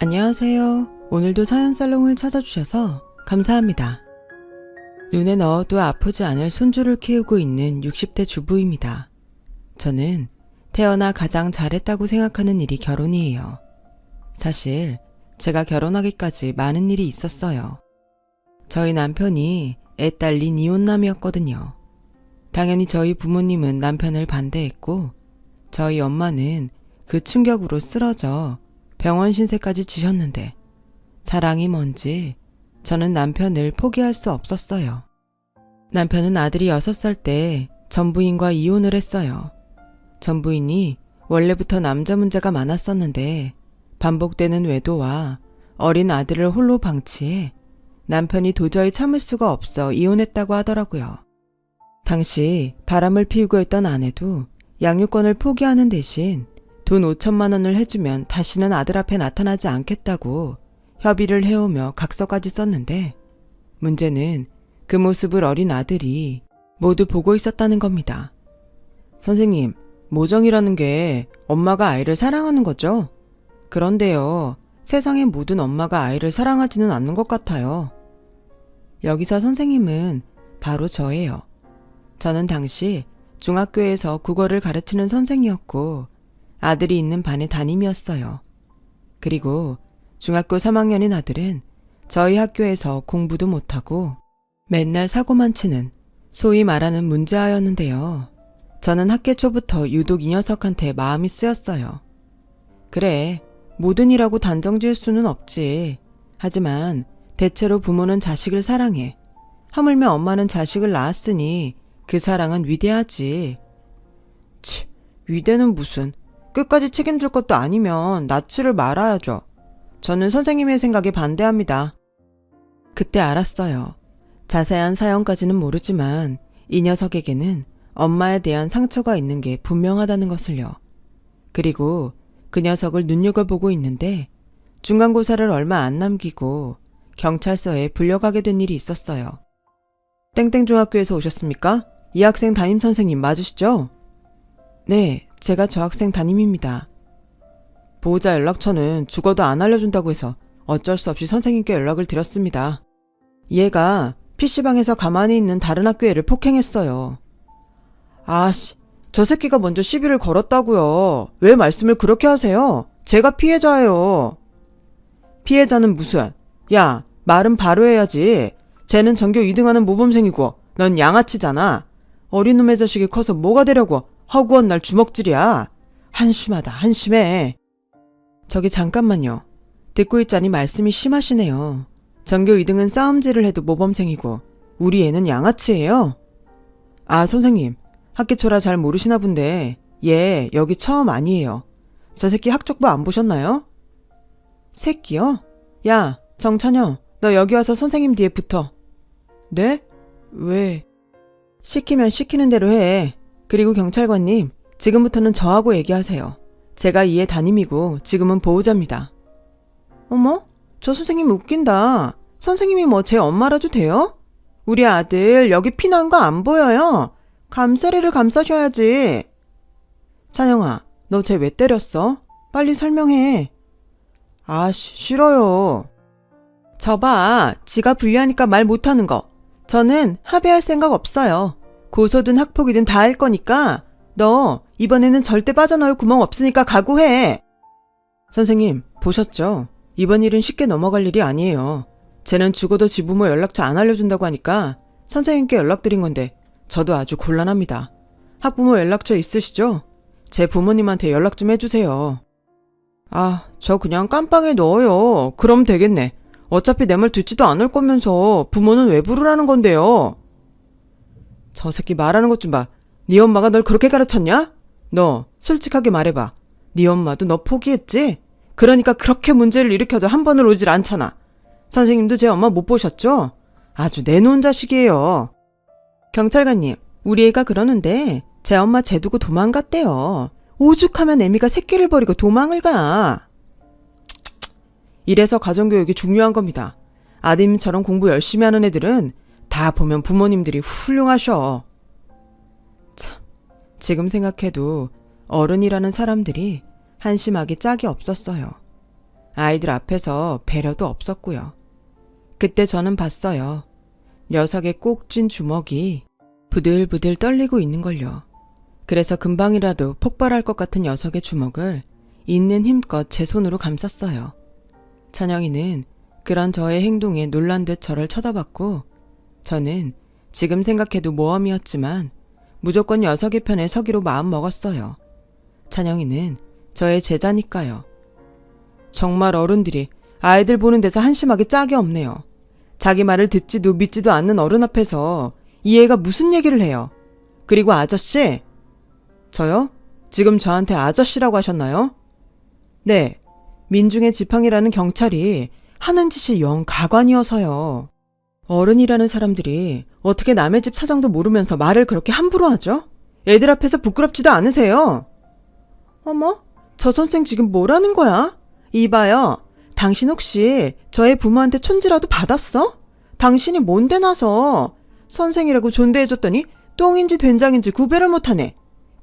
안녕하세요. 오늘도 서현살롱을 찾아주셔서 감사합니다. 눈에 넣어도 아프지 않을 손주를 키우고 있는 60대 주부입니다. 저는 태어나 가장 잘했다고 생각하는 일이 결혼이에요. 사실 제가 결혼하기까지 많은 일이 있었어요. 저희 남편이 애 딸린 이혼남이었거든요. 당연히 저희 부모님은 남편을 반대했고 저희 엄마는 그 충격으로 쓰러져 병원 신세까지 지셨는데 사랑이 뭔지 저는 남편을 포기할 수 없었어요. 남편은 아들이 6살 때 전부인과 이혼을 했어요. 전부인이 원래부터 남자 문제가 많았었는데 반복되는 외도와 어린 아들을 홀로 방치해 남편이 도저히 참을 수가 없어 이혼했다고 하더라고요. 당시 바람을 피우고 있던 아내도 양육권을 포기하는 대신 돈 5천만 원을 해주면 다시는 아들 앞에 나타나지 않겠다고 협의를 해오며 각서까지 썼는데 문제는 그 모습을 어린 아들이 모두 보고 있었다는 겁니다. 선생님, 모정이라는 게 엄마가 아이를 사랑하는 거죠? 그런데요, 세상의 모든 엄마가 아이를 사랑하지는 않는 것 같아요. 여기서 선생님은 바로 저예요. 저는 당시 중학교에서 국어를 가르치는 선생이었고 아들이 있는 반의 담임이었어요. 그리고 중학교 3학년인 아들은 저희 학교에서 공부도 못하고 맨날 사고만 치는 소위 말하는 문제아였는데요. 저는 학기 초부터 유독 이 녀석한테 마음이 쓰였어요. 그래, 모든 이라고 단정 지을 수는 없지. 하지만 대체로 부모는 자식을 사랑해. 하물며 엄마는 자식을 낳았으니 그 사랑은 위대하지. 치, 위대는 무슨. 끝까지 책임질 것도 아니면 낳지를 말아야죠. 저는 선생님의 생각에 반대합니다. 그때 알았어요. 자세한 사연까지는 모르지만 이 녀석에게는 엄마에 대한 상처가 있는 게 분명하다는 것을요. 그리고 그 녀석을 눈여겨보고 있는데 중간고사를 얼마 안 남기고 경찰서에 불려가게 된 일이 있었어요. 땡땡중학교에서 오셨습니까? 이 학생 담임선생님 맞으시죠? 네, 제가 저 학생 담임입니다. 보호자 연락처는 죽어도 안 알려준다고 해서 어쩔 수 없이 선생님께 연락을 드렸습니다. 얘가 PC방에서 가만히 있는 다른 학교 애를 폭행했어요. 아씨, 저 새끼가 먼저 시비를 걸었다고요. 왜 말씀을 그렇게 하세요? 제가 피해자예요. 피해자는 무슨? 야, 말은 바로 해야지. 쟤는 전교 2등하는 모범생이고 넌 양아치잖아. 어린 놈의 자식이 커서 뭐가 되려고 허구한 날 주먹질이야. 한심하다, 한심해. 저기 잠깐만요. 듣고 있자니 말씀이 심하시네요. 전교 2등은 싸움질을 해도 모범생이고 우리 애는 양아치예요. 아, 선생님. 학기 초라 잘 모르시나 본데 얘 여기 처음 아니에요. 저 새끼 학적부 안 보셨나요? 새끼요? 야, 정찬영, 너 여기 와서 선생님 뒤에 붙어. 네? 왜? 시키면 시키는 대로 해. 그리고 경찰관님, 지금부터는 저하고 얘기하세요. 제가 이 애 담임이고 지금은 보호자입니다. 어머? 저 선생님 웃긴다. 선생님이 뭐 제 엄마라도 돼요? 우리 아들 여기 피난 거 안 보여요? 감싸리를 감싸셔야지. 찬영아, 너 쟤 왜 때렸어? 빨리 설명해. 아씨, 싫어요. 저봐, 지가 불리하니까 말 못하는 거. 저는 합의할 생각 없어요. 고소든 학폭이든 다 할 거니까 너 이번에는 절대 빠져나올 구멍 없으니까 각오해. 선생님, 보셨죠? 이번 일은 쉽게 넘어갈 일이 아니에요. 쟤는 죽어도 지 부모 연락처 안 알려준다고 하니까 선생님께 연락드린 건데 저도 아주 곤란합니다. 학부모 연락처 있으시죠? 제 부모님한테 연락 좀 해주세요. 아, 저 그냥 깜빵에 넣어요. 그럼 되겠네. 어차피 내 말 듣지도 않을 거면서 부모는 왜 부르라는 건데요. 저 새끼 말하는 것 좀 봐. 네 엄마가 널 그렇게 가르쳤냐? 너 솔직하게 말해봐. 네 엄마도 너 포기했지? 그러니까 그렇게 문제를 일으켜도 한 번을 오질 않잖아. 선생님도 제 엄마 못 보셨죠? 아주 내놓은 자식이에요. 경찰관님, 우리 애가 그러는데 제 엄마 쟤 두고 도망갔대요. 오죽하면 애미가 새끼를 버리고 도망을 가. 이래서 가정교육이 중요한 겁니다. 아드님처럼 공부 열심히 하는 애들은 다 보면 부모님들이 훌륭하셔. 참, 지금 생각해도 어른이라는 사람들이 한심하기 짝이 없었어요. 아이들 앞에서 배려도 없었고요. 그때 저는 봤어요. 녀석의 꼭 쥔 주먹이 부들부들 떨리고 있는걸요. 그래서 금방이라도 폭발할 것 같은 녀석의 주먹을 있는 힘껏 제 손으로 감쌌어요. 찬영이는 그런 저의 행동에 놀란 듯 저를 쳐다봤고, 저는 지금 생각해도 모험이었지만 무조건 녀석의 편에 서기로 마음 먹었어요. 찬영이는 저의 제자니까요. 정말 어른들이 아이들 보는 데서 한심하게 짝이 없네요. 자기 말을 듣지도 믿지도 않는 어른 앞에서 이 애가 무슨 얘기를 해요. 그리고 아저씨? 저요? 지금 저한테 아저씨라고 하셨나요? 네, 민중의 지팡이라는 경찰이 하는 짓이 영 가관이어서요. 어른이라는 사람들이 어떻게 남의 집 사정도 모르면서 말을 그렇게 함부로 하죠? 애들 앞에서 부끄럽지도 않으세요? 어머, 저 선생 지금 뭐라는 거야? 이봐요, 당신 혹시 저의 부모한테 촌지라도 받았어? 당신이 뭔데 나서 선생이라고 존대해줬더니 똥인지 된장인지 구별을 못하네.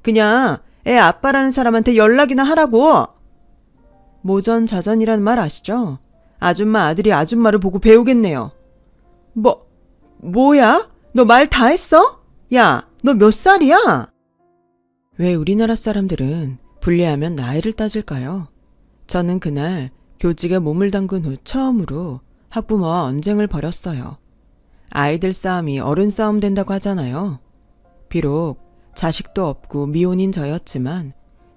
그냥 애 아빠라는 사람한테 연락이나 하라고. 모전자전이라는 말 아시죠? 아줌마 아들이 아줌마를 보고 배우겠네요. 뭐야? 너 말 다 했어? 야, 너 몇 살이야? 왜 우리나라 사람들은 불리하면 나이를 따질까요? 저는 그날 교직에 몸을 담근 후 처음으로 학부모와 언쟁을 벌였어요. 아이들 싸움이 어른 싸움 된다고 하잖아요. 비록 자식도 없고 미혼인 저였지만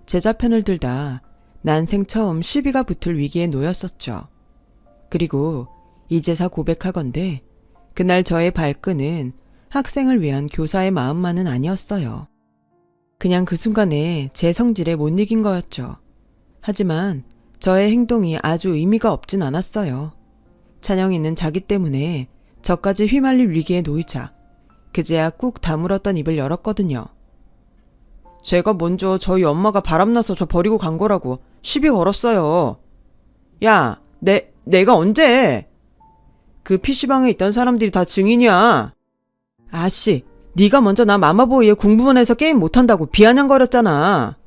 제자 편을 들다 난생 처음 시비가 붙을 위기에 놓였었죠. 그리고 이제서 고백하건대 그날 저의 발끈은 학생을 위한 교사의 마음만은 아니었어요. 그냥 그 순간에 제 성질에 못 이긴 거였죠. 하지만 저의 행동이 아주 의미가 없진 않았어요. 찬영이는 자기 때문에 저까지 휘말릴 위기에 놓이자 그제야 꾹 다물었던 입을 열었거든요. 제가 먼저 저희 엄마가 바람나서 저 버리고 간 거라고 시비 걸었어요. 야, 내가 언제? 그 PC방에 있던 사람들이 다 증인이야. 아씨, 네가 먼저 나 마마보이에 공부만 해서 게임 못한다고 비아냥거렸잖아.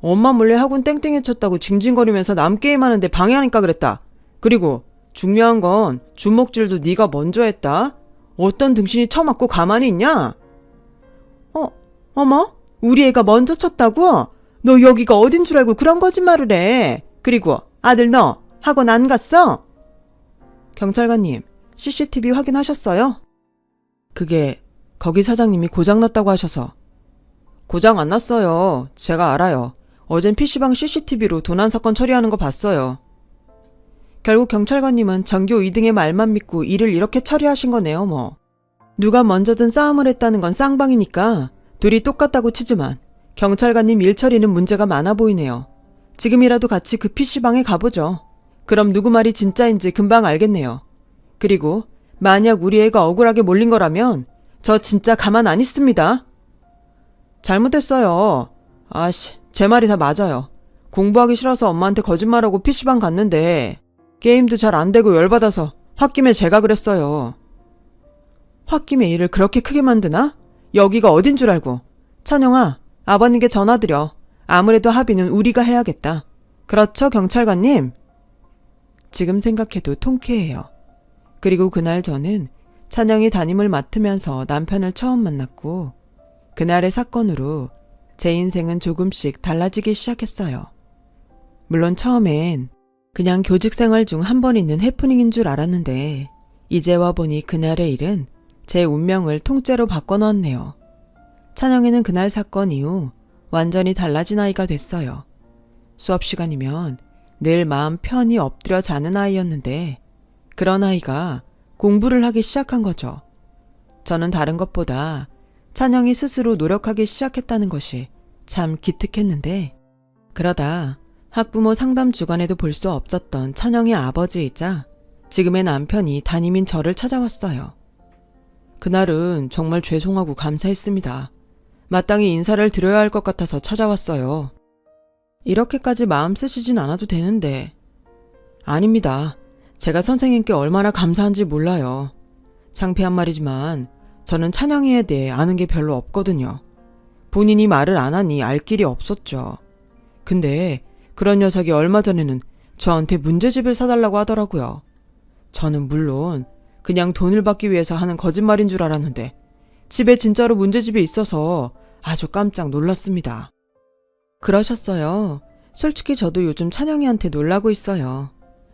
엄마 몰래 학원 땡땡이 쳤다고 징징거리면서 남 게임하는데 방해하니까 그랬다. 그리고 중요한 건 주먹질도 네가 먼저 했다. 어떤 등신이 처맞고 가만히 있냐? 어머? 우리 애가 먼저 쳤다고? 너 여기가 어딘 줄 알고 그런 거짓말을 해. 그리고 아들 너 학원 안 갔어? 경찰관님, CCTV 확인하셨어요? 그게 거기 사장님이 고장났다고 하셔서. 고장 안 났어요. 제가 알아요. 어젠 PC방 CCTV로 도난 사건 처리하는 거 봤어요. 결국 경찰관님은 전교 2등의 말만 믿고 일을 이렇게 처리하신 거네요, 뭐. 누가 먼저든 싸움을 했다는 건 쌍방이니까 둘이 똑같다고 치지만 경찰관님 일 처리는 문제가 많아 보이네요. 지금이라도 같이 그 PC방에 가보죠. 그럼 누구 말이 진짜인지 금방 알겠네요. 그리고 만약 우리 애가 억울하게 몰린 거라면 저 진짜 가만 안 있습니다. 잘못했어요. 아씨, 제 말이 다 맞아요. 공부하기 싫어서 엄마한테 거짓말하고 PC방 갔는데 게임도 잘 안 되고 열받아서 홧김에 제가 그랬어요. 홧김에 일을 그렇게 크게 만드나? 여기가 어딘 줄 알고. 찬영아, 아버님께 전화드려. 아무래도 합의는 우리가 해야겠다. 그렇죠, 경찰관님? 지금 생각해도 통쾌해요. 그리고 그날 저는 찬영이 담임을 맡으면서 남편을 처음 만났고 그날의 사건으로 제 인생은 조금씩 달라지기 시작했어요. 물론 처음엔 그냥 교직 생활 중 한 번 있는 해프닝인 줄 알았는데 이제 와보니 그날의 일은 제 운명을 통째로 바꿔놓았네요. 찬영이는 그날 사건 이후 완전히 달라진 아이가 됐어요. 수업 시간이면 늘 마음 편히 엎드려 자는 아이였는데 그런 아이가 공부를 하기 시작한 거죠. 저는 다른 것보다 찬영이 스스로 노력하기 시작했다는 것이 참 기특했는데 그러다 학부모 상담 주간에도 볼 수 없었던 찬영의 아버지이자 지금의 남편이 담임인 저를 찾아왔어요. 그날은 정말 죄송하고 감사했습니다. 마땅히 인사를 드려야 할 것 같아서 찾아왔어요. 이렇게까지 마음 쓰시진 않아도 되는데. 아닙니다. 제가 선생님께 얼마나 감사한지 몰라요. 창피한 말이지만 저는 찬영이에 대해 아는 게 별로 없거든요. 본인이 말을 안 하니 알 길이 없었죠. 근데 그런 녀석이 얼마 전에는 저한테 문제집을 사달라고 하더라고요. 저는 물론 그냥 돈을 받기 위해서 하는 거짓말인 줄 알았는데 집에 진짜로 문제집이 있어서 아주 깜짝 놀랐습니다. 그러셨어요. 솔직히 저도 요즘 찬영이한테 놀라고 있어요.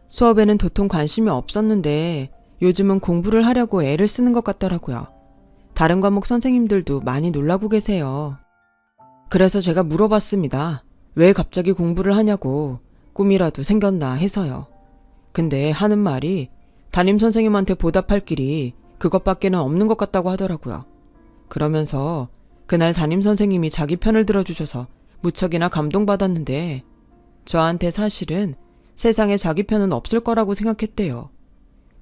수업에는 도통 관심이 없었는데 요즘은 공부를 하려고 애를 쓰는 것 같더라고요. 다른 과목 선생님들도 많이 놀라고 계세요. 그래서 제가 물어봤습니다. 왜 갑자기 공부를 하냐고, 꿈이라도 생겼나 해서요. 근데 하는 말이 담임 선생님한테 보답할 길이 그것밖에는 없는 것 같다고 하더라고요. 그러면서 그날 담임 선생님이 자기 편을 들어주셔서 무척이나 감동받았는데 저한테 사실은 세상에 자기 편은 없을 거라고 생각했대요.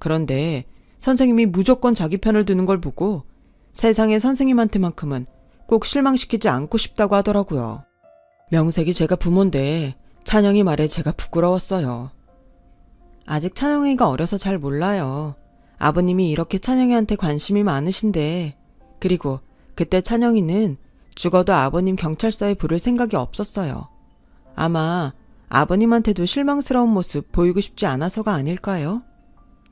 그런데 선생님이 무조건 자기 편을 드는 걸 보고 세상에 선생님한테만큼은 꼭 실망시키지 않고 싶다고 하더라고요. 명색이 제가 부모인데 찬영이 말에 제가 부끄러웠어요. 아직 찬영이가 어려서 잘 몰라요. 아버님이 이렇게 찬영이한테 관심이 많으신데, 그리고 그때 찬영이는 죽어도 아버님 경찰서에 부를 생각이 없었어요. 아마 아버님한테도 실망스러운 모습 보이고 싶지 않아서가 아닐까요?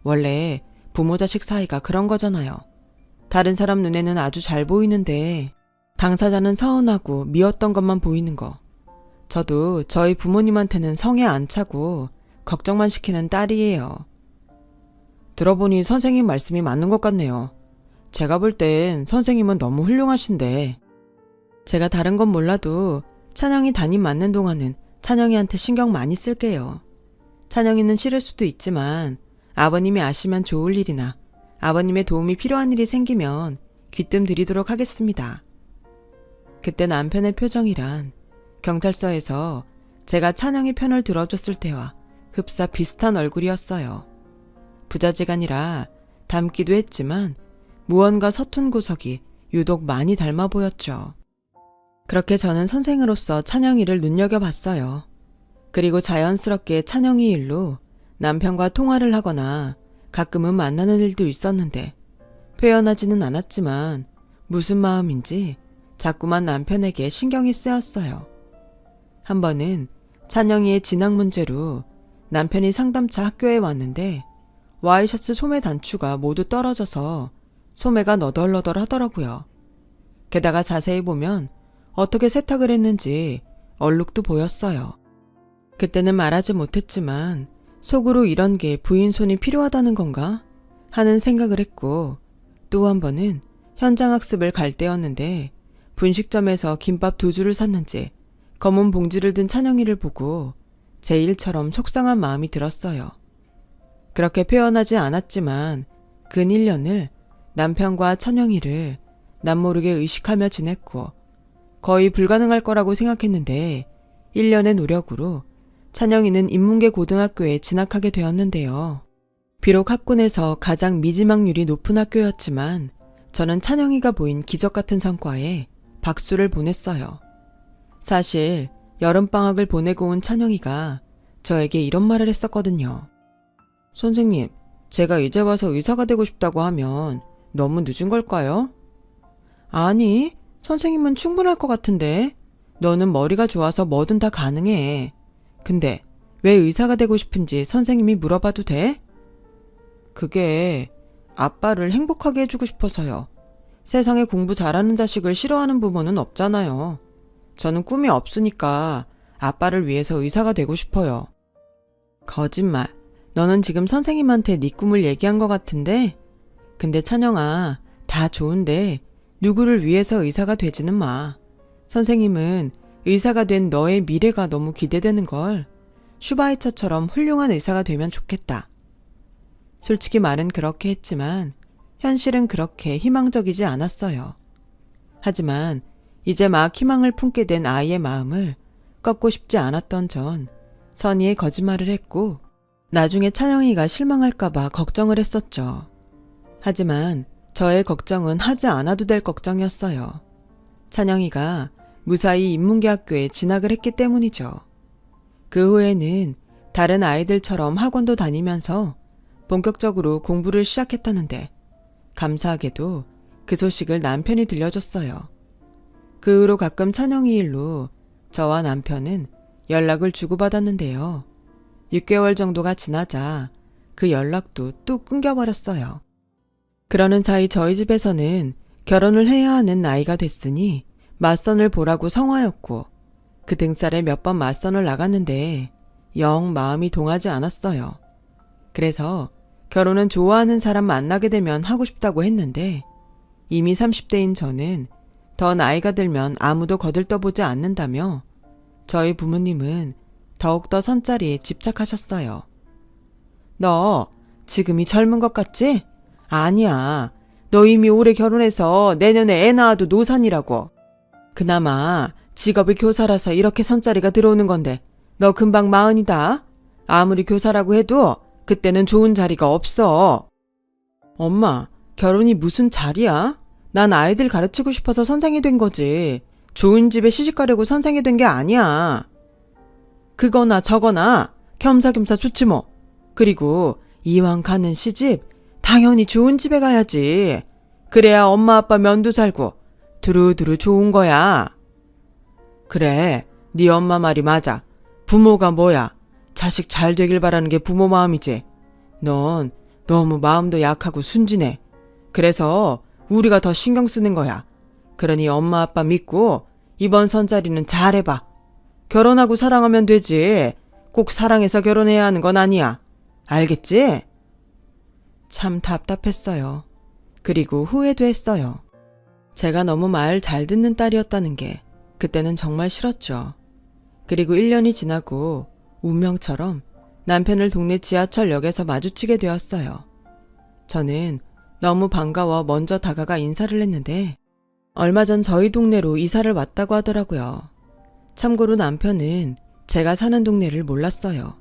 원래 부모 자식 사이가 그런 거잖아요. 다른 사람 눈에는 아주 잘 보이는데 당사자는 서운하고 미웠던 것만 보이는 거. 저도 저희 부모님한테는 성에 안 차고 걱정만 시키는 딸이에요. 들어보니 선생님 말씀이 맞는 것 같네요. 제가 볼 땐 선생님은 너무 훌륭하신데, 제가 다른 건 몰라도 찬영이 담임 맡는 동안은 찬영이한테 신경 많이 쓸게요. 찬영이는 싫을 수도 있지만 아버님이 아시면 좋을 일이나 아버님의 도움이 필요한 일이 생기면 귀뜸 드리도록 하겠습니다. 그때 남편의 표정이란 경찰서에서 제가 찬영이 편을 들어줬을 때와 흡사 비슷한 얼굴이었어요. 부자지간이라 닮기도 했지만 무언가 서툰 구석이 유독 많이 닮아 보였죠. 그렇게 저는 선생으로서 찬영이를 눈여겨봤어요. 그리고 자연스럽게 찬영이 일로 남편과 통화를 하거나 가끔은 만나는 일도 있었는데 표현하지는 않았지만 무슨 마음인지 자꾸만 남편에게 신경이 쓰였어요. 한 번은 찬영이의 진학 문제로 남편이 상담차 학교에 왔는데 와이셔츠 소매 단추가 모두 떨어져서 소매가 너덜너덜 하더라고요. 게다가 자세히 보면 어떻게 세탁을 했는지 얼룩도 보였어요. 그때는 말하지 못했지만 속으로 이런 게 부인 손이 필요하다는 건가 하는 생각을 했고, 또 한 번은 현장학습을 갈 때였는데 분식점에서 김밥 2줄을 샀는지 검은 봉지를 든 찬영이를 보고 제 일처럼 속상한 마음이 들었어요. 그렇게 표현하지 않았지만 근 1년을 남편과 찬영이를 남모르게 의식하며 지냈고 거의 불가능할 거라고 생각했는데 1년의 노력으로 찬영이는 인문계 고등학교에 진학하게 되었는데요. 비록 학군에서 가장 미지망률이 높은 학교였지만 저는 찬영이가 보인 기적 같은 성과에 박수를 보냈어요. 사실 여름방학을 보내고 온 찬영이가 저에게 이런 말을 했었거든요. 선생님, 제가 이제 와서 의사가 되고 싶다고 하면 너무 늦은 걸까요? 아니, 선생님은 충분할 것 같은데. 너는 머리가 좋아서 뭐든 다 가능해. 근데 왜 의사가 되고 싶은지 선생님이 물어봐도 돼? 그게 아빠를 행복하게 해주고 싶어서요. 세상에 공부 잘하는 자식을 싫어하는 부모는 없잖아요. 저는 꿈이 없으니까 아빠를 위해서 의사가 되고 싶어요. 거짓말. 너는 지금 선생님한테 네 꿈을 얘기한 것 같은데? 근데 찬영아, 다 좋은데 누구를 위해서 의사가 되지는 마. 선생님은 의사가 된 너의 미래가 너무 기대되는걸. 슈바이처처럼 훌륭한 의사가 되면 좋겠다. 솔직히 말은 그렇게 했지만 현실은 그렇게 희망적이지 않았어요. 하지만 이제 막 희망을 품게 된 아이의 마음을 꺾고 싶지 않았던 전 선의의 거짓말을 했고 나중에 찬영이가 실망할까봐 걱정을 했었죠. 하지만 저의 걱정은 하지 않아도 될 걱정이었어요. 찬영이가 무사히 인문계 학교에 진학을 했기 때문이죠. 그 후에는 다른 아이들처럼 학원도 다니면서 본격적으로 공부를 시작했다는데 감사하게도 그 소식을 남편이 들려줬어요. 그 후로 가끔 찬영이 일로 저와 남편은 연락을 주고받았는데요. 6개월 정도가 지나자 그 연락도 뚝 끊겨버렸어요. 그러는 사이 저희 집에서는 결혼을 해야 하는 나이가 됐으니 맞선을 보라고 성화였고 그 등살에 몇 번 맞선을 나갔는데 영 마음이 동하지 않았어요. 그래서 결혼은 좋아하는 사람 만나게 되면 하고 싶다고 했는데 이미 30대인 저는 더 나이가 들면 아무도 거들떠보지 않는다며 저희 부모님은 더욱더 선자리에 집착하셨어요. 너 지금이 젊은 것 같지? 아니야. 너 이미 올해 결혼해서 내년에 애 낳아도 노산이라고. 그나마 직업이 교사라서 이렇게 선자리가 들어오는 건데 너 금방 40이다. 아무리 교사라고 해도 그때는 좋은 자리가 없어. 엄마, 결혼이 무슨 자리야? 난 아이들 가르치고 싶어서 선생이 된 거지. 좋은 집에 시집가려고 선생이 된 게 아니야. 그거나 저거나 겸사겸사 좋지 뭐. 그리고 이왕 가는 시집 당연히 좋은 집에 가야지. 그래야 엄마 아빠 면도 살고 두루두루 좋은 거야. 그래, 네 엄마 말이 맞아. 부모가 뭐야? 자식 잘 되길 바라는 게 부모 마음이지. 넌 너무 마음도 약하고 순진해. 그래서 우리가 더 신경 쓰는 거야. 그러니 엄마 아빠 믿고 이번 선자리는 잘해봐. 결혼하고 사랑하면 되지. 꼭 사랑해서 결혼해야 하는 건 아니야. 알겠지? 참 답답했어요. 그리고 후회도 했어요. 제가 너무 말 잘 듣는 딸이었다는 게 그때는 정말 싫었죠. 그리고 1년이 지나고 운명처럼 남편을 동네 지하철역에서 마주치게 되었어요. 저는 너무 반가워 먼저 다가가 인사를 했는데 얼마 전 저희 동네로 이사를 왔다고 하더라고요. 참고로 남편은 제가 사는 동네를 몰랐어요.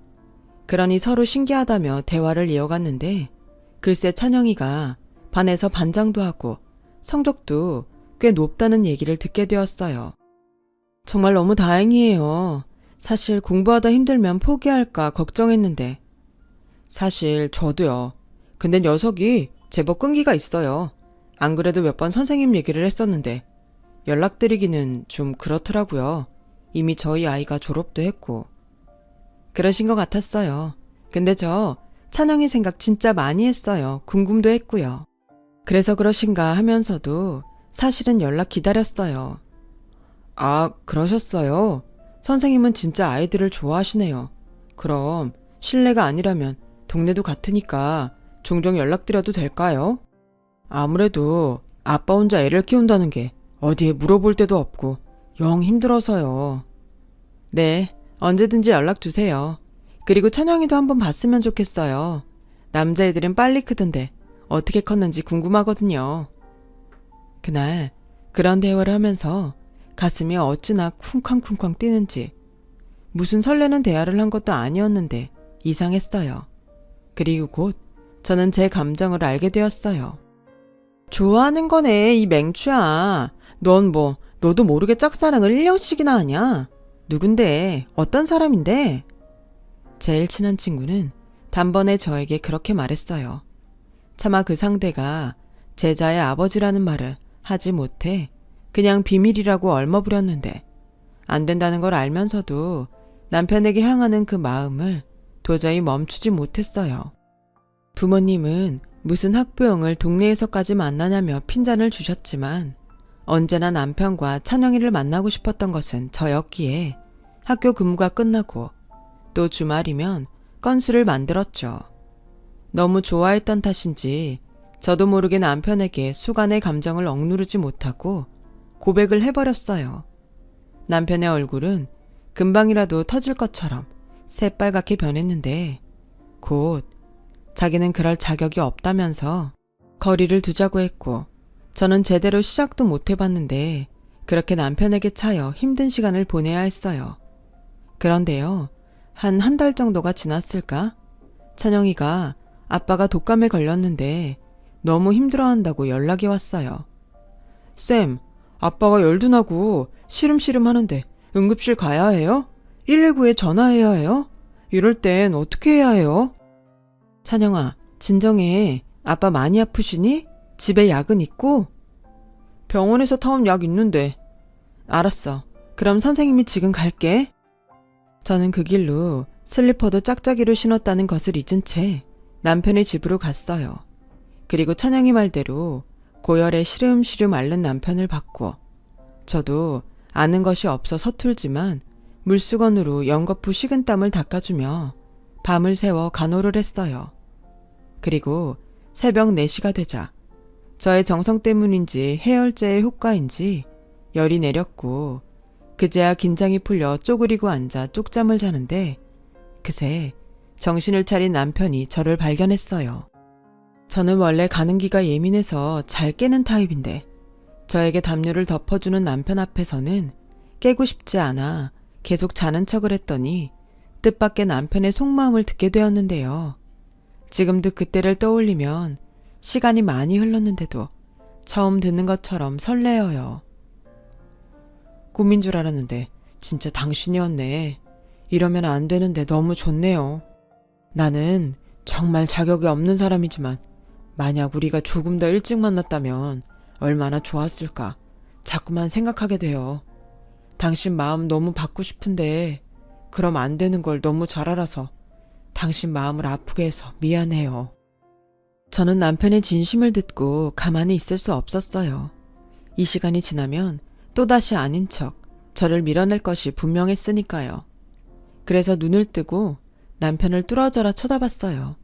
그러니 서로 신기하다며 대화를 이어갔는데 글쎄 찬영이가 반에서 반장도 하고 성적도 꽤 높다는 얘기를 듣게 되었어요. 정말 너무 다행이에요. 사실 공부하다 힘들면 포기할까 걱정했는데. 사실 저도요. 근데 녀석이 제법 끈기가 있어요. 안 그래도 몇 번 선생님 얘기를 했었는데 연락드리기는 좀 그렇더라고요. 이미 저희 아이가 졸업도 했고. 그러신 것 같았어요. 근데 저 찬영이 생각 진짜 많이 했어요. 궁금도 했고요. 그래서 그러신가 하면서도 사실은 연락 기다렸어요. 아, 그러셨어요? 선생님은 진짜 아이들을 좋아하시네요. 그럼 실례가 아니라면 동네도 같으니까 종종 연락드려도 될까요? 아무래도 아빠 혼자 애를 키운다는 게 어디에 물어볼 데도 없고 영 힘들어서요. 네, 언제든지 연락 주세요. 그리고 찬영이도 한번 봤으면 좋겠어요. 남자애들은 빨리 크던데 어떻게 컸는지 궁금하거든요. 그날 그런 대화를 하면서 가슴이 어찌나 쿵쾅쿵쾅 뛰는지 무슨 설레는 대화를 한 것도 아니었는데 이상했어요. 그리고 곧 저는 제 감정을 알게 되었어요. 좋아하는 거네, 이 맹추야. 넌 뭐 너도 모르게 짝사랑을 1년씩이나 하냐? 누군데? 어떤 사람인데? 제일 친한 친구는 단번에 저에게 그렇게 말했어요. 차마 그 상대가 제자의 아버지라는 말을 하지 못해 그냥 비밀이라고 얼머부렸는데 안 된다는 걸 알면서도 남편에게 향하는 그 마음을 도저히 멈추지 못했어요. 부모님은 무슨 학부형을 동네에서까지 만나냐며 핀잔을 주셨지만 언제나 남편과 찬영이를 만나고 싶었던 것은 저였기에 학교 근무가 끝나고 또 주말이면 건수를 만들었죠. 너무 좋아했던 탓인지 저도 모르게 남편에게 수간의 감정을 억누르지 못하고 고백을 해버렸어요. 남편의 얼굴은 금방이라도 터질 것처럼 새빨갛게 변했는데 곧 자기는 그럴 자격이 없다면서 거리를 두자고 했고 저는 제대로 시작도 못 해봤는데 그렇게 남편에게 차여 힘든 시간을 보내야 했어요. 그런데요, 한 달 정도가 지났을까? 찬영이가 아빠가 독감에 걸렸는데 너무 힘들어한다고 연락이 왔어요. 쌤, 아빠가 열도 나고 시름시름 하는데 응급실 가야 해요? 119에 전화해야 해요? 이럴 땐 어떻게 해야 해요? 찬영아, 진정해. 아빠 많이 아프시니? 집에 약은 있고? 병원에서 타온 약 있는데. 알았어. 그럼 선생님이 지금 갈게. 저는 그 길로 슬리퍼도 짝짝이로 신었다는 것을 잊은 채 남편의 집으로 갔어요. 그리고 찬영이 말대로 고열에 시름시름 앓는 남편을 봤고, 저도 아는 것이 없어 서툴지만 물수건으로 연거푸 식은땀을 닦아주며 밤을 새워 간호를 했어요. 그리고 새벽 4시가 되자 저의 정성 때문인지 해열제의 효과인지 열이 내렸고, 그제야 긴장이 풀려 쪼그리고 앉아 쪽잠을 자는데 그새 정신을 차린 남편이 저를 발견했어요. 저는 원래 가는기가 예민해서 잘 깨는 타입인데 저에게 담요를 덮어주는 남편 앞에서는 깨고 싶지 않아 계속 자는 척을 했더니 뜻밖의 남편의 속마음을 듣게 되었는데요. 지금도 그때를 떠올리면 시간이 많이 흘렀는데도 처음 듣는 것처럼 설레어요. 꿈인 줄 알았는데 진짜 당신이었네. 이러면 안 되는데 너무 좋네요. 나는 정말 자격이 없는 사람이지만 만약 우리가 조금 더 일찍 만났다면 얼마나 좋았을까 자꾸만 생각하게 돼요. 당신 마음 너무 받고 싶은데 그럼 안 되는 걸 너무 잘 알아서 당신 마음을 아프게 해서 미안해요. 저는 남편의 진심을 듣고 가만히 있을 수 없었어요. 이 시간이 지나면 또다시 아닌 척 저를 밀어낼 것이 분명했으니까요. 그래서 눈을 뜨고 남편을 뚫어져라 쳐다봤어요.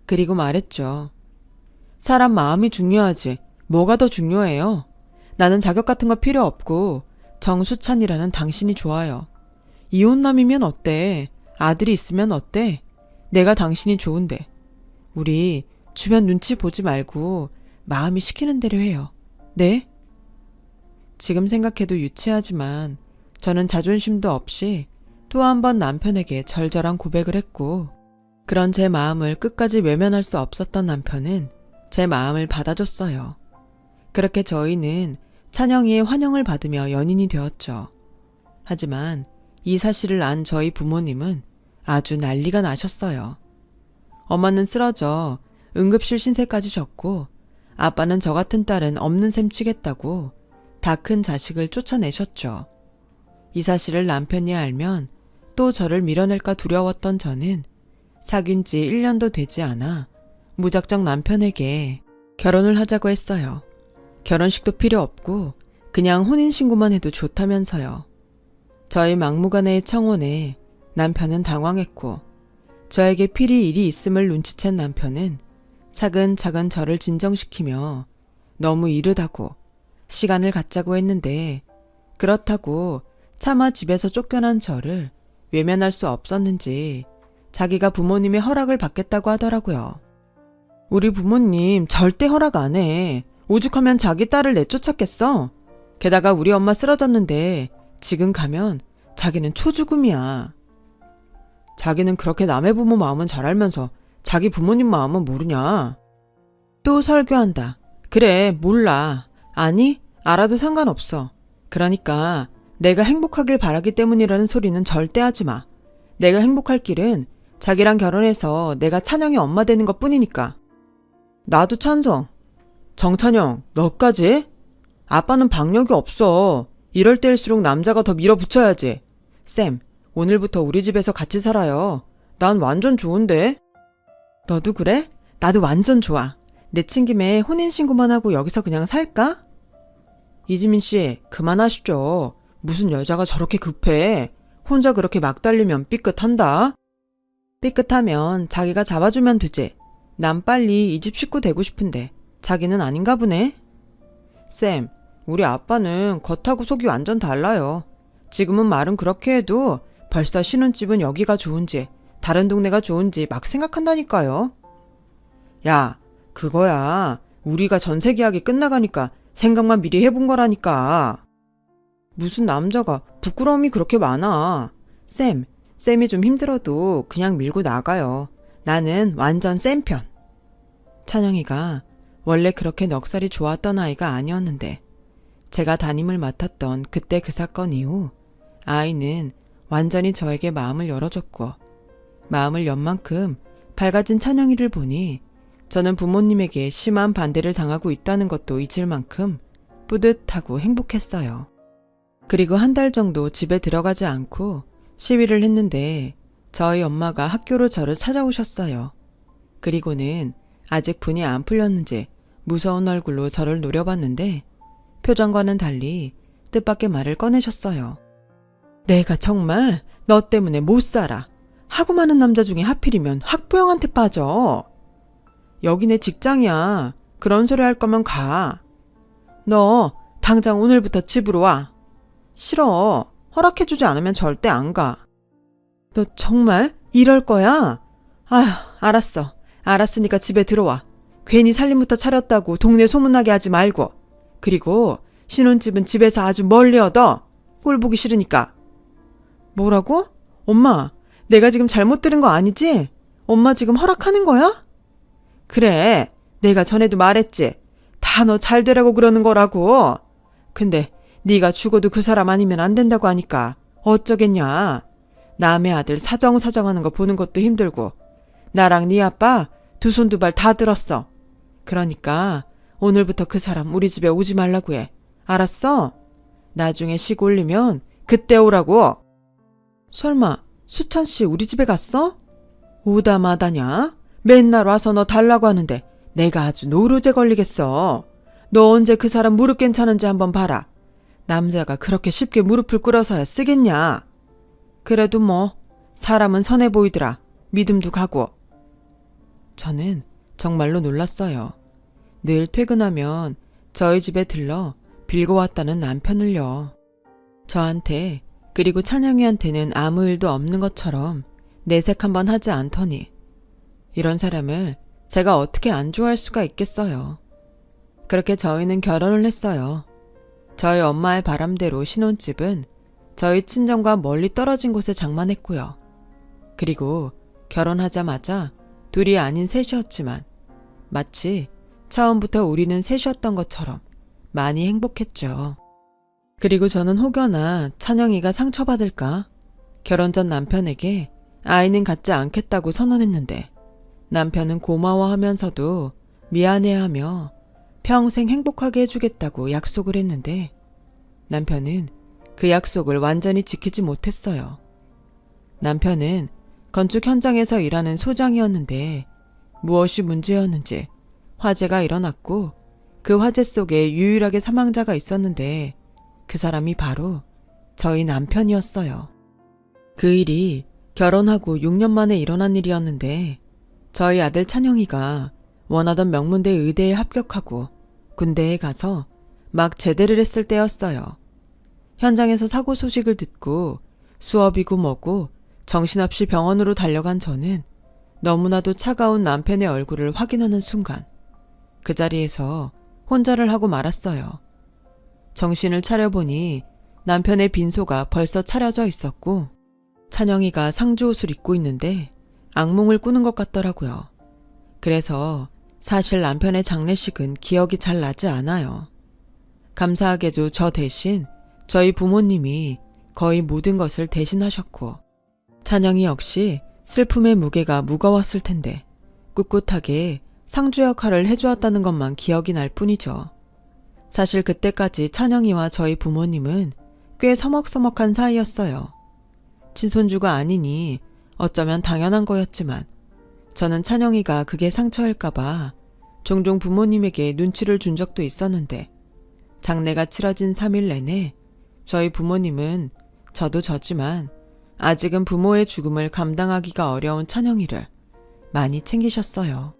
그리고 말했죠. 사람 마음이 중요하지 뭐가 더 중요해요? 나는 자격 같은 거 필요 없고 정수찬이라는 당신이 좋아요. 이혼남이면 어때? 아들이 있으면 어때? 내가 당신이 좋은데. 우리 주변 눈치 보지 말고 마음이 시키는 대로 해요. 네? 지금 생각해도 유치하지만 저는 자존심도 없이 또 한 번 남편에게 절절한 고백을 했고, 그런 제 마음을 끝까지 외면할 수 없었던 남편은 제 마음을 받아줬어요. 그렇게 저희는 찬영이의 환영을 받으며 연인이 되었죠. 하지만 이 사실을 안 저희 부모님은 아주 난리가 나셨어요. 엄마는 쓰러져 응급실 신세까지 졌고, 아빠는 저 같은 딸은 없는 셈 치겠다고 다 큰 자식을 쫓아내셨죠. 이 사실을 남편이 알면 또 저를 밀어낼까 두려웠던 저는 사귄 지 1년도 되지 않아 무작정 남편에게 결혼을 하자고 했어요. 결혼식도 필요 없고 그냥 혼인신고만 해도 좋다면서요. 저희 막무가내의 청혼에 남편은 당황했고, 저에게 필히 일이 있음을 눈치챈 남편은 차근차근 저를 진정시키며 너무 이르다고 시간을 갖자고 했는데, 그렇다고 차마 집에서 쫓겨난 저를 외면할 수 없었는지 자기가 부모님의 허락을 받겠다고 하더라고요. 우리 부모님 절대 허락 안 해. 오죽하면 자기 딸을 내쫓았겠어? 게다가 우리 엄마 쓰러졌는데 지금 가면 자기는 초죽음이야. 자기는 그렇게 남의 부모 마음은 잘 알면서 자기 부모님 마음은 모르냐? 또 설교한다. 그래, 몰라. 아니, 알아도 상관없어. 그러니까 내가 행복하길 바라기 때문이라는 소리는 절대 하지 마. 내가 행복할 길은 자기랑 결혼해서 내가 찬영이 엄마 되는 것 뿐이니까. 나도 찬성. 정찬영, 너까지? 아빠는 박력이 없어. 이럴 때일수록 남자가 더 밀어붙여야지. 쌤, 오늘부터 우리 집에서 같이 살아요. 난 완전 좋은데? 너도 그래? 나도 완전 좋아. 내친 김에 혼인신고만 하고 여기서 그냥 살까? 이지민 씨, 그만하시죠. 무슨 여자가 저렇게 급해. 혼자 그렇게 막 달리면 삐끗한다. 삐끗하면 자기가 잡아주면 되지. 난 빨리 이 집 식구 되고 싶은데 자기는 아닌가 보네. 쌤, 우리 아빠는 겉하고 속이 완전 달라요. 지금은 말은 그렇게 해도 벌써 신혼집은 여기가 좋은지 다른 동네가 좋은지 막 생각한다니까요. 야, 그거야. 우리가 전세 계약이 끝나가니까 생각만 미리 해본 거라니까. 무슨 남자가 부끄러움이 그렇게 많아. 쌤이 좀 힘들어도 그냥 밀고 나가요. 나는 완전 쌤 편. 찬영이가 원래 그렇게 넉살이 좋았던 아이가 아니었는데 제가 담임을 맡았던 그때 그 사건 이후 아이는 완전히 저에게 마음을 열어줬고, 마음을 연 만큼 밝아진 찬영이를 보니 저는 부모님에게 심한 반대를 당하고 있다는 것도 잊을 만큼 뿌듯하고 행복했어요. 그리고 한 달 정도 집에 들어가지 않고 시위를 했는데 저희 엄마가 학교로 저를 찾아오셨어요. 그리고는 아직 분이 안 풀렸는지 무서운 얼굴로 저를 노려봤는데 표정과는 달리 뜻밖의 말을 꺼내셨어요. 내가 정말 너 때문에 못 살아. 하고 많은 남자 중에 하필이면 학부형한테 빠져. 여기 내 직장이야. 그런 소리 할 거면 가. 너 당장 오늘부터 집으로 와. 싫어. 허락해주지 않으면 절대 안 가. 너 정말 이럴 거야? 아휴, 알았어. 알았으니까 집에 들어와. 괜히 살림부터 차렸다고 동네 소문나게 하지 말고. 그리고 신혼집은 집에서 아주 멀리 얻어. 꼴 보기 싫으니까. 뭐라고? 엄마, 내가 지금 잘못 들은 거 아니지? 엄마 지금 허락하는 거야? 그래, 내가 전에도 말했지. 다 너 잘 되라고 그러는 거라고. 근데 네가 죽어도 그 사람 아니면 안 된다고 하니까 어쩌겠냐. 남의 아들 사정사정하는 거 보는 것도 힘들고 나랑 네 아빠 두 손 두 발 다 들었어. 그러니까 오늘부터 그 사람 우리 집에 오지 말라고 해. 알았어? 나중에 식 올리면 그때 오라고. 설마 수찬 씨 우리 집에 갔어? 오다 마다냐? 맨날 와서 너 달라고 하는데 내가 아주 노루제 걸리겠어. 너 언제 그 사람 무릎 괜찮은지 한번 봐라. 남자가 그렇게 쉽게 무릎을 꿇어서야 쓰겠냐. 그래도 뭐 사람은 선해 보이더라. 믿음도 가고. 저는 정말로 놀랐어요. 늘 퇴근하면 저희 집에 들러 빌고 왔다는 남편을요. 저한테 그리고 찬영이한테는 아무 일도 없는 것처럼 내색 한번 하지 않더니 이런 사람을 제가 어떻게 안 좋아할 수가 있겠어요. 그렇게 저희는 결혼을 했어요. 저희 엄마의 바람대로 신혼집은 저희 친정과 멀리 떨어진 곳에 장만했고요. 그리고 결혼하자마자 둘이 아닌 셋이었지만 마치 처음부터 우리는 셋이었던 것처럼 많이 행복했죠. 그리고 저는 혹여나 찬영이가 상처받을까 결혼 전 남편에게 아이는 갖지 않겠다고 선언했는데 남편은 고마워하면서도 미안해하며 평생 행복하게 해주겠다고 약속을 했는데 남편은 그 약속을 완전히 지키지 못했어요. 남편은 건축 현장에서 일하는 소장이었는데 무엇이 문제였는지 화재가 일어났고 그 화재 속에 유일하게 사망자가 있었는데 그 사람이 바로 저희 남편이었어요. 그 일이 결혼하고 6년 만에 일어난 일이었는데 저희 아들 찬영이가 원하던 명문대 의대에 합격하고 군대에 가서 막 제대를 했을 때였어요. 현장에서 사고 소식을 듣고 수업이고 뭐고 정신없이 병원으로 달려간 저는 너무나도 차가운 남편의 얼굴을 확인하는 순간 그 자리에서 혼절을 하고 말았어요. 정신을 차려보니 남편의 빈소가 벌써 차려져 있었고 찬영이가 상주 옷을 입고 있는데 악몽을 꾸는 것 같더라고요. 그래서 사실 남편의 장례식은 기억이 잘 나지 않아요. 감사하게도 저 대신 저희 부모님이 거의 모든 것을 대신하셨고 찬영이 역시 슬픔의 무게가 무거웠을 텐데 꿋꿋하게 상주 역할을 해주었다는 것만 기억이 날 뿐이죠. 사실 그때까지 찬영이와 저희 부모님은 꽤 서먹서먹한 사이였어요. 친손주가 아니니 어쩌면 당연한 거였지만 저는 찬영이가 그게 상처일까봐 종종 부모님에게 눈치를 준 적도 있었는데 장례가 치러진 3일 내내 저희 부모님은 저도 저지만 아직은 부모의 죽음을 감당하기가 어려운 찬영이를 많이 챙기셨어요.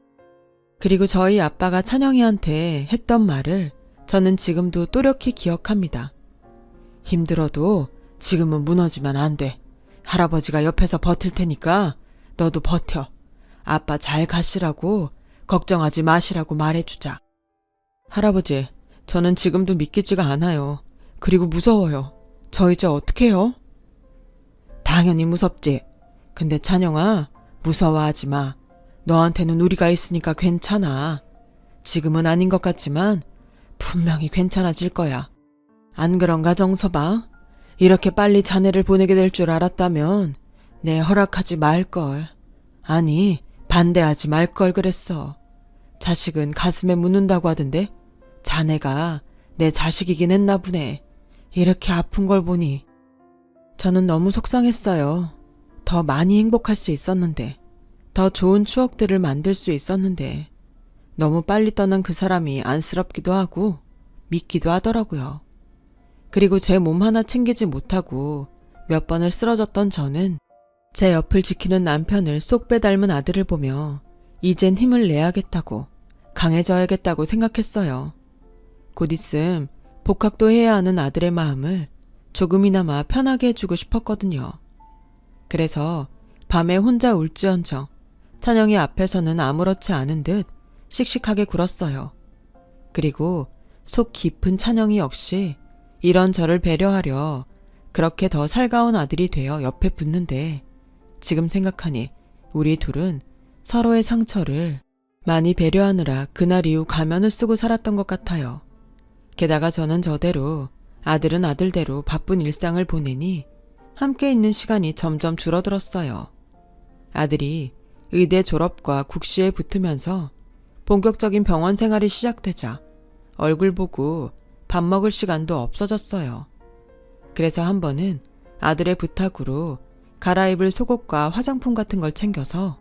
그리고 저희 아빠가 찬영이한테 했던 말을 저는 지금도 또렷이 기억합니다. 힘들어도 지금은 무너지면 안 돼. 할아버지가 옆에서 버틸 테니까 너도 버텨. 아빠 잘 가시라고 걱정하지 마시라고 말해주자. 할아버지, 저는 지금도 믿기지가 않아요. 그리고 무서워요. 저 이제 어떡해요? 당연히 무섭지. 근데 찬영아, 무서워하지 마. 너한테는 우리가 있으니까 괜찮아. 지금은 아닌 것 같지만 분명히 괜찮아질 거야. 안 그런가 정서봐? 이렇게 빨리 자네를 보내게 될 줄 알았다면 내 허락하지 말걸. 아니, 반대하지 말걸 그랬어. 자식은 가슴에 묻는다고 하던데 자네가 내 자식이긴 했나 보네. 이렇게 아픈 걸 보니. 저는 너무 속상했어요. 더 많이 행복할 수 있었는데, 더 좋은 추억들을 만들 수 있었는데, 너무 빨리 떠난 그 사람이 안쓰럽기도 하고 믿기도 하더라고요. 그리고 제 몸 하나 챙기지 못하고 몇 번을 쓰러졌던 저는 제 옆을 지키는 남편을 쏙 빼닮은 아들을 보며 이젠 힘을 내야겠다고, 강해져야겠다고 생각했어요. 곧 있음 복학도 해야 하는 아들의 마음을 조금이나마 편하게 해주고 싶었거든요. 그래서 밤에 혼자 울지언정 찬영이 앞에서는 아무렇지 않은 듯 씩씩하게 굴었어요. 그리고 속 깊은 찬영이 역시 이런 저를 배려하려 그렇게 더 살가운 아들이 되어 옆에 붙는데, 지금 생각하니 우리 둘은 서로의 상처를 많이 배려하느라 그날 이후 가면을 쓰고 살았던 것 같아요. 게다가 저는 저대로, 아들은 아들대로 바쁜 일상을 보내니 함께 있는 시간이 점점 줄어들었어요. 아들이 의대 졸업과 국시에 붙으면서 본격적인 병원 생활이 시작되자 얼굴 보고 밥 먹을 시간도 없어졌어요. 그래서 한 번은 아들의 부탁으로 갈아입을 속옷과 화장품 같은 걸 챙겨서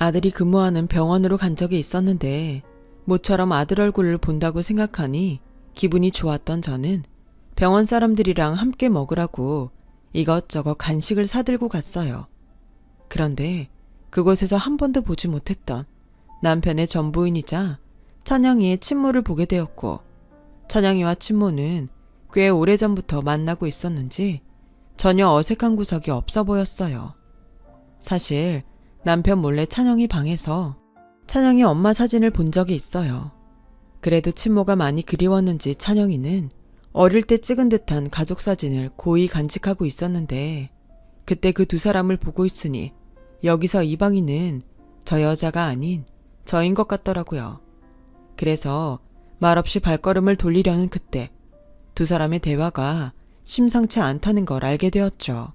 아들이 근무하는 병원으로 간 적이 있었는데, 모처럼 아들 얼굴을 본다고 생각하니 기분이 좋았던 저는 병원 사람들이랑 함께 먹으라고 이것저것 간식을 사들고 갔어요. 그런데 그곳에서 한 번도 보지 못했던 남편의 전부인이자 찬영이의 친모를 보게 되었고, 찬영이와 친모는 꽤 오래전부터 만나고 있었는지 전혀 어색한 구석이 없어 보였어요. 사실 남편 몰래 찬영이 방에서 찬영이 엄마 사진을 본 적이 있어요. 그래도 친모가 많이 그리웠는지 찬영이는 어릴 때 찍은 듯한 가족 사진을 고이 간직하고 있었는데, 그때 그 두 사람을 보고 있으니 여기서 이방인은 저 여자가 아닌 저인 것 같더라고요. 그래서 말없이 발걸음을 돌리려는 그때 두 사람의 대화가 심상치 않다는 걸 알게 되었죠.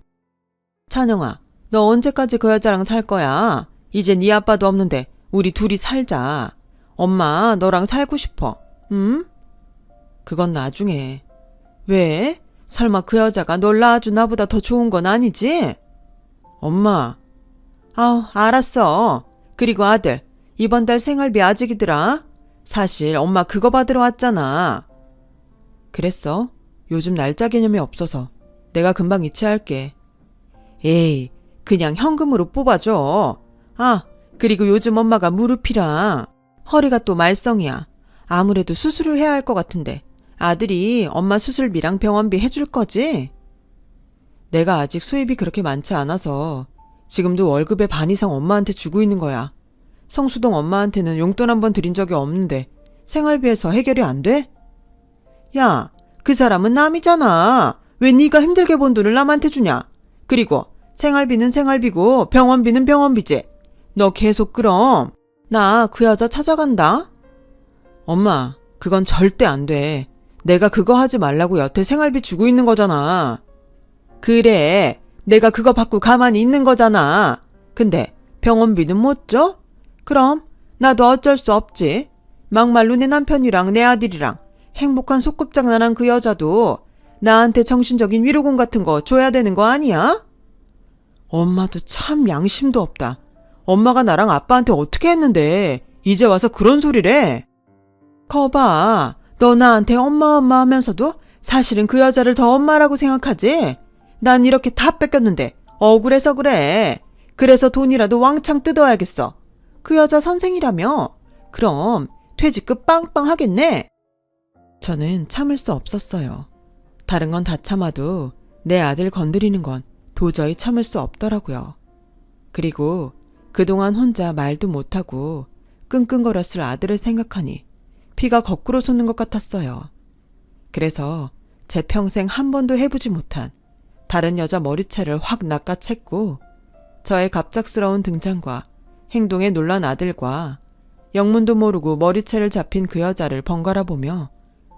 찬영아, 너 언제까지 그 여자랑 살 거야? 이제 네 아빠도 없는데 우리 둘이 살자. 엄마 너랑 살고 싶어. 응? 그건 나중에. 왜? 설마 그 여자가 널 낳아준 나보다 더 좋은 건 아니지? 엄마. 알았어. 그리고 아들, 이번 달 생활비 아직이더라. 사실 엄마 그거 받으러 왔잖아. 그랬어? 요즘 날짜 개념이 없어서 내가 금방 이체할게. 에이, 그냥 현금으로 뽑아줘. 그리고 요즘 엄마가 무릎이랑 허리가 또 말썽이야. 아무래도 수술을 해야 할 것 같은데 아들이 엄마 수술비랑 병원비 해줄 거지? 내가 아직 수입이 그렇게 많지 않아서 지금도 월급의 반 이상 엄마한테 주고 있는 거야. 성수동 엄마한테는 용돈 한 번 드린 적이 없는데 생활비에서 해결이 안 돼? 야, 그 사람은 남이잖아. 왜 네가 힘들게 번 돈을 남한테 주냐? 그리고 생활비는 생활비고 병원비는 병원비지. 너 계속 그럼 나 그 여자 찾아간다. 엄마, 그건 절대 안 돼. 내가 그거 하지 말라고 여태 생활비 주고 있는 거잖아. 그래, 내가 그거 받고 가만히 있는 거잖아. 근데 병원비는 못 줘? 그럼 나도 어쩔 수 없지. 막말로 내 남편이랑 내 아들이랑 행복한 소꿉장난한 그 여자도 나한테 정신적인 위로금 같은 거 줘야 되는 거 아니야? 엄마도 참 양심도 없다. 엄마가 나랑 아빠한테 어떻게 했는데 이제 와서 그런 소리래. 거봐, 너 나한테 엄마 하면서도 사실은 그 여자를 더 엄마라고 생각하지? 난 이렇게 다 뺏겼는데 억울해서 그래. 그래서 돈이라도 왕창 뜯어야겠어. 그 여자 선생이라며? 그럼 퇴직금 빵빵 하겠네. 저는 참을 수 없었어요. 다른 건 다 참아도 내 아들 건드리는 건 도저히 참을 수 없더라고요. 그리고 그동안 혼자 말도 못하고 끙끙거렸을 아들을 생각하니 피가 거꾸로 솟는 것 같았어요. 그래서 제 평생 한 번도 해보지 못한 다른 여자 머리채를 확 낚아챘고, 저의 갑작스러운 등장과 행동에 놀란 아들과 영문도 모르고 머리채를 잡힌 그 여자를 번갈아 보며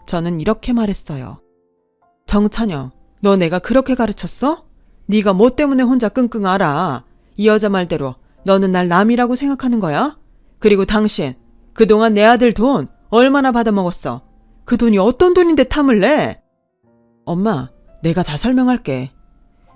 저는 이렇게 말했어요. 정찬영, 너 내가 그렇게 가르쳤어? 네가 뭐 때문에 혼자 끙끙 앓아. 이 여자 말대로 너는 날 남이라고 생각하는 거야? 그리고 당신, 그동안 내 아들 돈 얼마나 받아먹었어? 그 돈이 어떤 돈인데 탐을 내? 엄마, 내가 다 설명할게.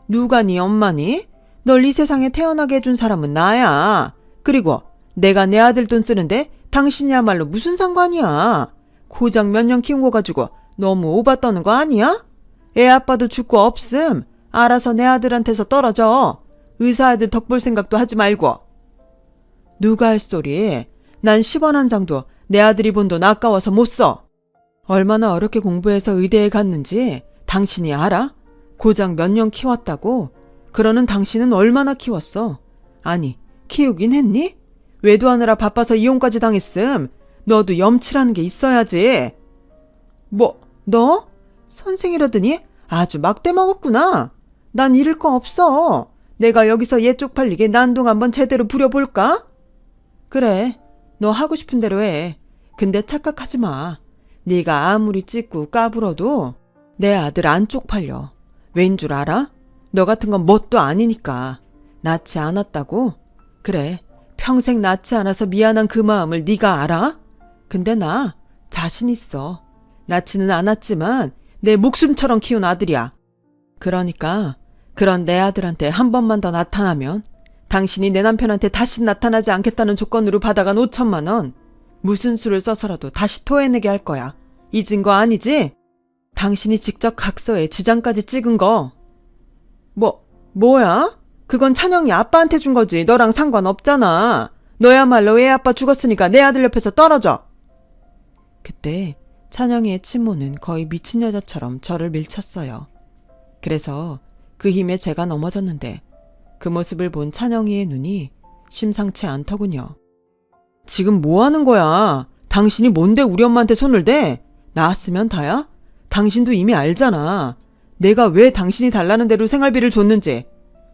누가 네 엄마니? 널 이 세상에 태어나게 해준 사람은 나야. 그리고 내가 내 아들 돈 쓰는데 당신이야말로 무슨 상관이야. 고작 몇 년 키운 거 가지고 너무 오바 떠는 거 아니야? 애 아빠도 죽고 없음. 알아서 내 아들한테서 떨어져. 의사 아들 덕볼 생각도 하지 말고. 누가 할 소리? 난 10원 한 장도 내 아들이 본 돈 아까워서 못 써. 얼마나 어렵게 공부해서 의대에 갔는지 당신이 알아? 고작 몇 년 키웠다고? 그러는 당신은 얼마나 키웠어? 아니, 키우긴 했니? 외도하느라 바빠서 이혼까지 당했음. 너도 염치라는 게 있어야지. 뭐, 너? 선생이라더니 아주 막대 먹었구나. 난 잃을 거 없어. 내가 여기서 얘 쪽팔리게 난동 한번 제대로 부려볼까? 그래, 너 하고 싶은 대로 해. 근데 착각하지 마. 네가 아무리 찢고 까불어도 내 아들 안 쪽팔려. 왠 줄 알아? 너 같은 건 뭣도 아니니까. 낳지 않았다고? 그래, 평생 낳지 않아서 미안한 그 마음을 네가 알아? 근데 나 자신 있어. 낳지는 않았지만 내 목숨처럼 키운 아들이야. 그러니까 그런 내 아들한테 한 번만 더 나타나면 당신이 내 남편한테 다시 나타나지 않겠다는 조건으로 받아간 5천만 원, 무슨 수를 써서라도 다시 토해내게 할 거야. 잊은 거 아니지? 당신이 직접 각서에 지장까지 찍은 거. 뭐야? 그건 찬영이 아빠한테 준 거지. 너랑 상관없잖아. 너야말로 애 아빠 죽었으니까 내 아들 옆에서 떨어져. 그때 찬영이의 친모는 거의 미친 여자처럼 저를 밀쳤어요. 그래서 그 힘에 제가 넘어졌는데 그 모습을 본 찬영이의 눈이 심상치 않더군요. 지금 뭐 하는 거야? 당신이 뭔데 우리 엄마한테 손을 대? 나았으면 다야? 당신도 이미 알잖아. 내가 왜 당신이 달라는 대로 생활비를 줬는지.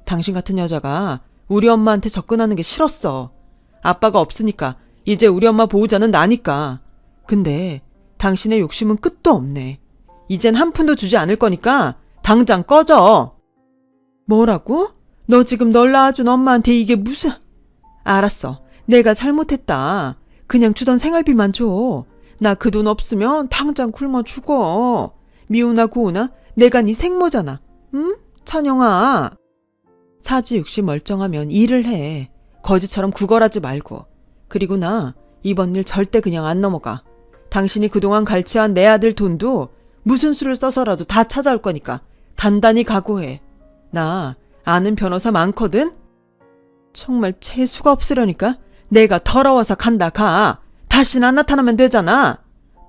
당신 같은 여자가 우리 엄마한테 접근하는 게 싫었어. 아빠가 없으니까 이제 우리 엄마 보호자는 나니까. 근데 당신의 욕심은 끝도 없네. 이젠 한 푼도 주지 않을 거니까 당장 꺼져. 뭐라고? 너 지금 널 낳아준 엄마한테 이게 무슨... 알았어. 내가 잘못했다. 그냥 주던 생활비만 줘. 나 그 돈 없으면 당장 굶어 죽어. 미우나 고우나 내가 네 생모잖아. 응? 찬영아. 사지육시 멀쩡하면 일을 해. 거지처럼 구걸하지 말고. 그리고 나 이번 일 절대 그냥 안 넘어가. 당신이 그동안 갈취한 내 아들 돈도 무슨 수를 써서라도 다 찾아올 거니까 단단히 각오해. 나 아는 변호사 많거든? 정말 재수가 없으려니까 내가 더러워서 간다 가. 다시는 안 나타나면 되잖아.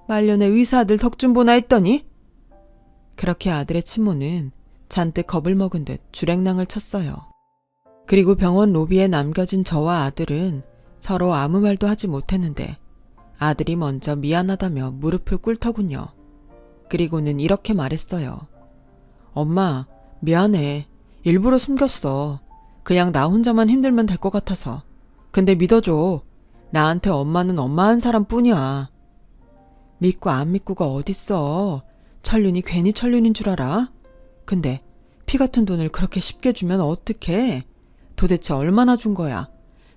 말년에 의사 아들 덕 좀 보나 했더니. 그렇게 아들의 친모는 잔뜩 겁을 먹은 듯 주랭랑을 쳤어요. 그리고 병원 로비에 남겨진 저와 아들은 서로 아무 말도 하지 못했는데 아들이 먼저 미안하다며 무릎을 꿇더군요. 그리고는 이렇게 말했어요. 엄마, 미안해. 일부러 숨겼어. 그냥 나 혼자만 힘들면 될 것 같아서. 근데 믿어줘. 나한테 엄마는 엄마 한 사람뿐이야. 믿고 안 믿고가 어딨어. 천륜이 괜히 천륜인 줄 알아? 근데 피 같은 돈을 그렇게 쉽게 주면 어떡해? 도대체 얼마나 준 거야?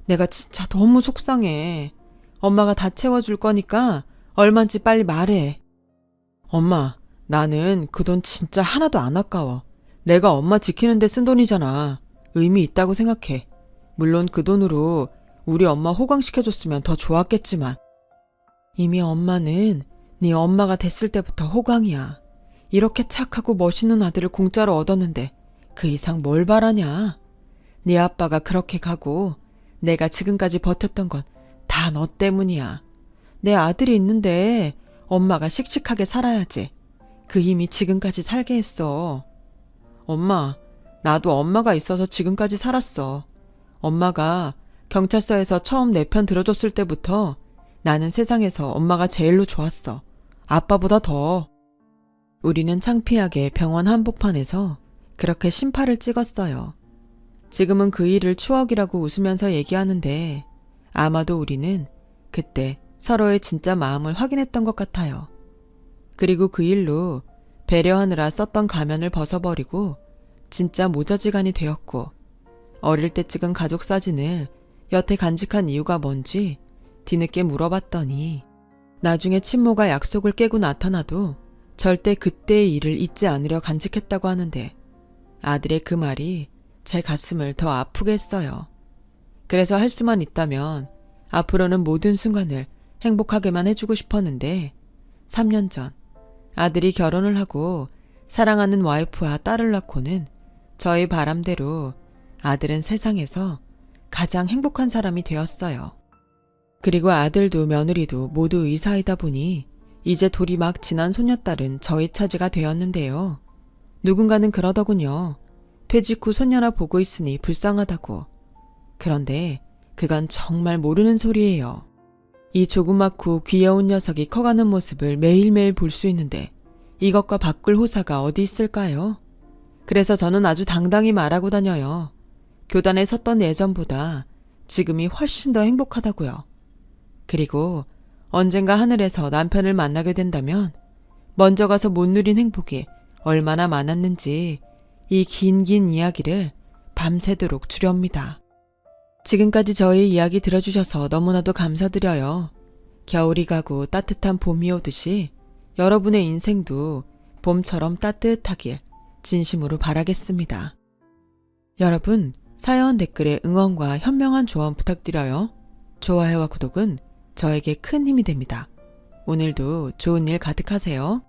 내가 진짜 너무 속상해. 엄마가 다 채워줄 거니까 얼만지 빨리 말해. 엄마, 나는 그 돈 진짜 하나도 안 아까워. 내가 엄마 지키는 데 쓴 돈이잖아. 의미 있다고 생각해. 물론 그 돈으로 우리 엄마 호강시켜줬으면 더 좋았겠지만 이미 엄마는 네 엄마가 됐을 때부터 호강이야. 이렇게 착하고 멋있는 아들을 공짜로 얻었는데 그 이상 뭘 바라냐? 네 아빠가 그렇게 가고 내가 지금까지 버텼던 건 다 너 때문이야. 내 아들이 있는데 엄마가 씩씩하게 살아야지. 그 힘이 지금까지 살게 했어. 엄마, 나도 엄마가 있어서 지금까지 살았어. 엄마가 경찰서에서 처음 내 편 들어줬을 때부터 나는 세상에서 엄마가 제일로 좋았어. 아빠보다 더. 우리는 창피하게 병원 한복판에서 그렇게 심파를 찍었어요. 지금은 그 일을 추억이라고 웃으면서 얘기하는데 아마도 우리는 그때 서로의 진짜 마음을 확인했던 것 같아요. 그리고 그 일로 배려하느라 썼던 가면을 벗어버리고 진짜 모자지간이 되었고 어릴 때 찍은 가족 사진을 여태 간직한 이유가 뭔지 뒤늦게 물어봤더니 나중에 친모가 약속을 깨고 나타나도 절대 그때의 일을 잊지 않으려 간직했다고 하는데 아들의 그 말이 제 가슴을 더 아프게 했어요. 그래서 할 수만 있다면 앞으로는 모든 순간을 행복하게만 해주고 싶었는데 3년 전 아들이 결혼을 하고 사랑하는 와이프와 딸을 낳고는 저희 바람대로 아들은 세상에서 가장 행복한 사람이 되었어요. 그리고 아들도 며느리도 모두 의사이다 보니 이제 돌이 막 지난 손녀딸은 저희 차지가 되었는데요. 누군가는 그러더군요. 퇴직 후 손녀나 보고 있으니 불쌍하다고. 그런데 그건 정말 모르는 소리예요. 이 조그맣고 귀여운 녀석이 커가는 모습을 매일매일 볼 수 있는데 이것과 바꿀 호사가 어디 있을까요? 그래서 저는 아주 당당히 말하고 다녀요. 교단에 섰던 예전보다 지금이 훨씬 더 행복하다고요. 그리고 언젠가 하늘에서 남편을 만나게 된다면 먼저 가서 못 누린 행복이 얼마나 많았는지 이 긴 이야기를 밤새도록 주렵니다. 지금까지 저의 이야기 들어주셔서 너무나도 감사드려요. 겨울이 가고 따뜻한 봄이 오듯이 여러분의 인생도 봄처럼 따뜻하길 진심으로 바라겠습니다. 여러분, 사연 댓글에 응원과 현명한 조언 부탁드려요. 좋아요와 구독은 저에게 큰 힘이 됩니다. 오늘도 좋은 일 가득하세요.